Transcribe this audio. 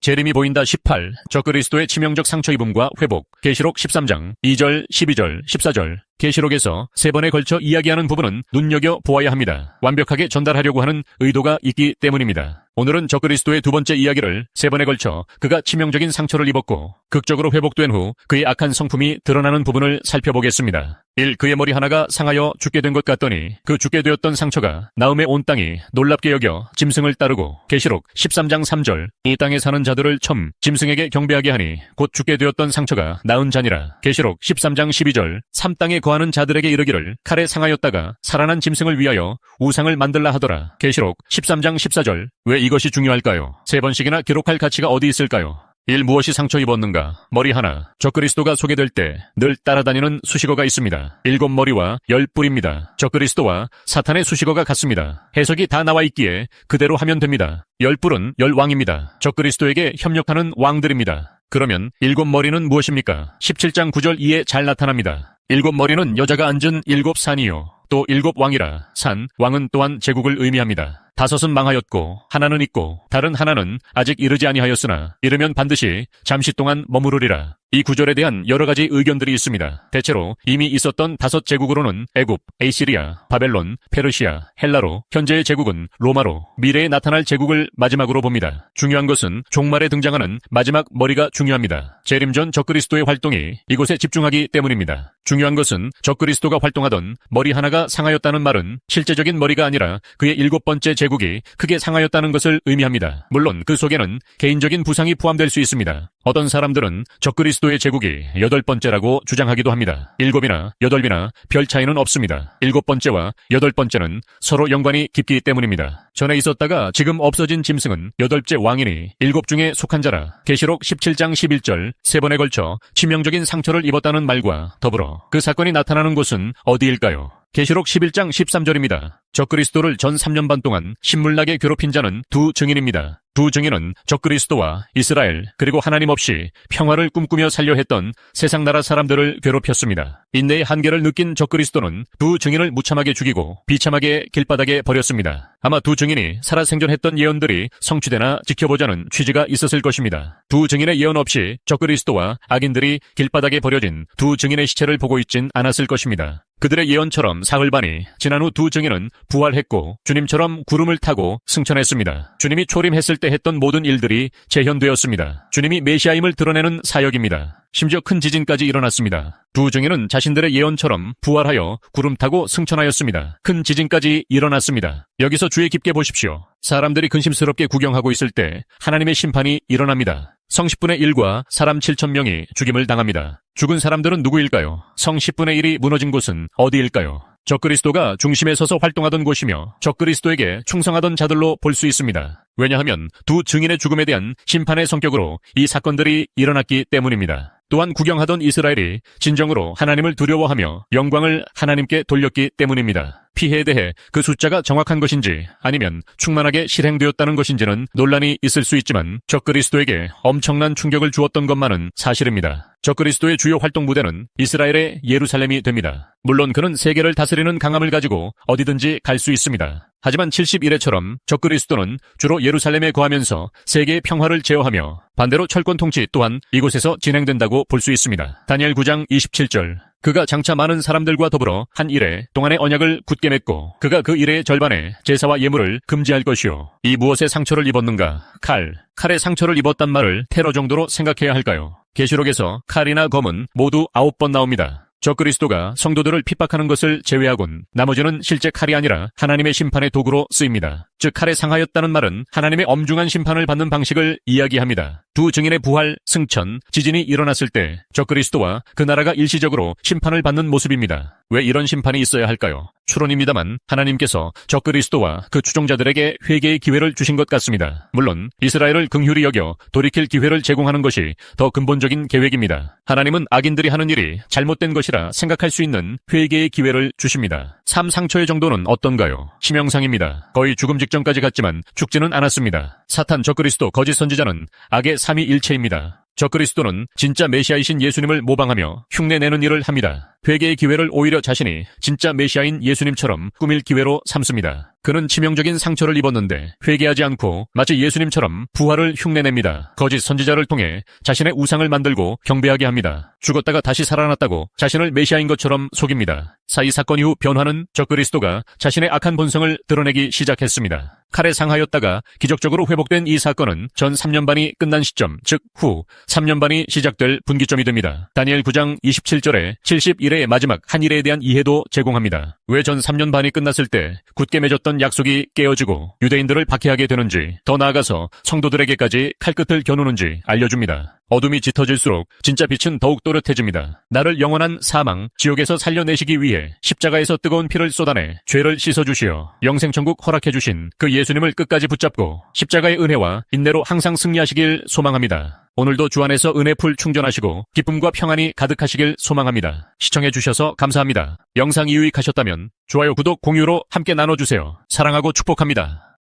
재림이 보인다 18. 적그리스도의 치명적 상처 입음과 회복. 계시록 13장 2절, 12절, 14절. 계시록에서 3번에 걸쳐 이야기하는 부분은 눈여겨보아야 합니다. 완벽하게 전달하려고 하는 의도가 있기 때문입니다. 오늘은 적그리스도의 두 번째 이야기를 3번에 걸쳐 그가 치명적인 상처를 입었고 극적으로 회복된 후 그의 악한 성품이 드러나는 부분을 살펴보겠습니다. 1. 그의 머리 하나가 상하여 죽게 된 것 같더니 그 죽게 되었던 상처가 나음의 온 땅이 놀랍게 여겨 짐승을 따르고. 계시록 13장 3절. 이 땅에 사는 자들을 첨 짐승에게 경배하게 하니 곧 죽게 되었던 상처가 나은 자니라. 계시록 13장 12절. 3땅에 거하는 자들에게 이르기를 칼에 상하였다가 살아난 짐승을 위하여 우상을 만들라 하더라. 계시록 13장 14절. 왜 이것이 중요할까요? 3번씩이나 기록할 가치가 어디 있을까요? 1. 무엇이 상처 입었는가? 머리 하나. 적그리스도가 소개될 때 늘 따라다니는 수식어가 있습니다. 7머리와 10뿔입니다. 적그리스도와 사탄의 수식어가 같습니다. 해석이 다 나와 있기에 그대로 하면 됩니다. 10뿔은 10왕입니다. 적그리스도에게 협력하는 왕들입니다. 그러면 7머리는 무엇입니까? 17장 9절 이에 잘 나타납니다. 7머리는 여자가 앉은 7산이요. 또 7왕이라. 산, 왕은 또한 제국을 의미합니다. 5은 망하였고 하나는 있고 다른 하나는 아직 이르지 아니하였으나 이르면 반드시 잠시 동안 머무르리라. 이 구절에 대한 여러 가지 의견들이 있습니다. 대체로 이미 있었던 5 제국으로는 애굽, 에시리아, 바벨론, 페르시아, 헬라로, 현재의 제국은 로마로, 미래에 나타날 제국을 마지막으로 봅니다. 중요한 것은 종말에 등장하는 마지막 머리가 중요합니다. 재림 전 적그리스도의 활동이 이곳에 집중하기 때문입니다. 중요한 것은 적그리스도가 활동하던 머리 하나가 상하였다는 말은 실제적인 머리가 아니라 그의 7번째 제국이 크게 상하였다는 것을 의미합니다. 물론 그 속에는 개인적인 부상이 포함될 수 있습니다. 어떤 사람들은 적그리스도의 제국이 8번째라고 주장하기도 합니다. 7이나 8이나 별 차이는 없습니다. 7번째와 8번째는 서로 연관이 깊기 때문입니다. 전에 있었다가 지금 없어진 짐승은 8째 왕이니 7 중에 속한 자라. 계시록 17장 11절. 3번에 걸쳐 치명적인 상처를 입었다는 말과 더불어 그 사건이 나타나는 곳은 어디일까요? 계시록 11장 13절입니다. 적그리스도를 전 3년 반 동안 신물나게 괴롭힌 자는 2 증인입니다. 2 증인은 적그리스도와 이스라엘 그리고 하나님 없이 평화를 꿈꾸며 살려 했던 세상 나라 사람들을 괴롭혔습니다. 인내의 한계를 느낀 적그리스도는 2 증인을 무참하게 죽이고 비참하게 길바닥에 버렸습니다. 아마 2 증인이 살아생존했던 예언들이 성취되나 지켜보자는 취지가 있었을 것입니다. 2 증인의 예언 없이 적그리스도와 악인들이 길바닥에 버려진 2 증인의 시체를 보고 있진 않았을 것입니다. 그들의 예언처럼 사흘 반이 지난 후 2 증인은 부활했고 주님처럼 구름을 타고 승천했습니다. 주님이 초림했을 때 했던 모든 일들이 재현되었습니다. 주님이 메시아임을 드러내는 사역입니다. 심지어 큰 지진까지 일어났습니다. 2 증인은 자신들의 예언처럼 부활하여 구름 타고 승천하였습니다. 큰 지진까지 일어났습니다. 여기서 주의 깊게 보십시오. 사람들이 근심스럽게 구경하고 있을 때 하나님의 심판이 일어납니다. 성 10분의 1과 사람 7,000명이 죽임을 당합니다. 죽은 사람들은 누구일까요? 성 10분의 1이 무너진 곳은 어디일까요? 적그리스도가 중심에 서서 활동하던 곳이며 적그리스도에게 충성하던 자들로 볼 수 있습니다. 왜냐하면 2 증인의 죽음에 대한 심판의 성격으로 이 사건들이 일어났기 때문입니다. 또한 구경하던 이스라엘이 진정으로 하나님을 두려워하며 영광을 하나님께 돌렸기 때문입니다. 피해에 대해 그 숫자가 정확한 것인지 아니면 충만하게 실행되었다는 것인지는 논란이 있을 수 있지만 적그리스도에게 엄청난 충격을 주었던 것만은 사실입니다. 적그리스도의 주요 활동 무대는 이스라엘의 예루살렘이 됩니다. 물론 그는 세계를 다스리는 강함을 가지고 어디든지 갈 수 있습니다. 하지만 71회처럼 적그리스도는 주로 예루살렘에 거하면서 세계의 평화를 제어하며 반대로 철권 통치 또한 이곳에서 진행된다고 볼 수 있습니다. 다니엘 9장 27절. 그가 장차 많은 사람들과 더불어 한 일해 동안의 언약을 굳게 맺고 그가 그 일의 절반에 제사와 예물을 금지할 것이요. 이 무엇에 상처를 입었는가? 칼에 상처를 입었단 말을 테러 정도로 생각해야 할까요? 계시록에서 칼이나 검은 모두 9번 나옵니다. 적그리스도가 성도들을 핍박하는 것을 제외하곤 나머지는 실제 칼이 아니라 하나님의 심판의 도구로 쓰입니다. 즉 칼에 상하였다는 말은 하나님의 엄중한 심판을 받는 방식을 이야기합니다. 2 증인의 부활, 승천, 지진이 일어났을 때 적그리스도와 그 나라가 일시적으로 심판을 받는 모습입니다. 왜 이런 심판이 있어야 할까요? 추론입니다만 하나님께서 적그리스도와 그 추종자들에게 회개의 기회를 주신 것 같습니다. 물론 이스라엘을 긍휼히 여겨 돌이킬 기회를 제공하는 것이 더 근본적인 계획입니다. 하나님은 악인들이 하는 일이 잘못된 것이라 생각할 수 있는 회개의 기회를 주십니다. 3 상처의 정도는 어떤가요? 치명상입니다. 거의 죽음 직전까지 갔지만 죽지는 않았습니다. 사탄, 적그리스도, 거짓 선지자는 악의 삼위일체입니다. 적그리스도는 진짜 메시아이신 예수님을 모방하며 흉내내는 일을 합니다. 회개의 기회를 오히려 자신이 진짜 메시아인 예수님처럼 꾸밀 기회로 삼습니다. 그는 치명적인 상처를 입었는데 회개하지 않고 마치 예수님처럼 부활을 흉내냅니다. 거짓 선지자를 통해 자신의 우상을 만들고 경배하게 합니다. 죽었다가 다시 살아났다고 자신을 메시아인 것처럼 속입니다. 이 사건 이후 변화는 적그리스도가 자신의 악한 본성을 드러내기 시작했습니다. 칼에 상하였다가 기적적으로 회복된 이 사건은 전 3년 반이 끝난 시점, 즉 후 3년 반이 시작될 분기점이 됩니다. 다니엘 9장 27절에 71회의 마지막 한 일에 대한 이해도 제공합니다. 왜 전 3년 반이 끝났을 때 굳게 맺었던 약속이 깨어지고 유대인들을 박해하게 되는지, 더 나아가서 성도들에게까지 칼끝을 겨누는지 알려줍니다. 어둠이 짙어질수록 진짜 빛은 더욱 또렷해집니다. 나를 영원한 사망, 지옥에서 살려내시기 위해 십자가에서 뜨거운 피를 쏟아내 죄를 씻어주시어 영생천국 허락해주신 그 예수님을 끝까지 붙잡고 십자가의 은혜와 인내로 항상 승리하시길 소망합니다. 오늘도 주 안에서 은혜풀 충전하시고 기쁨과 평안이 가득하시길 소망합니다. 시청해주셔서 감사합니다. 영상이 유익하셨다면 좋아요, 구독, 공유로 함께 나눠주세요. 사랑하고 축복합니다.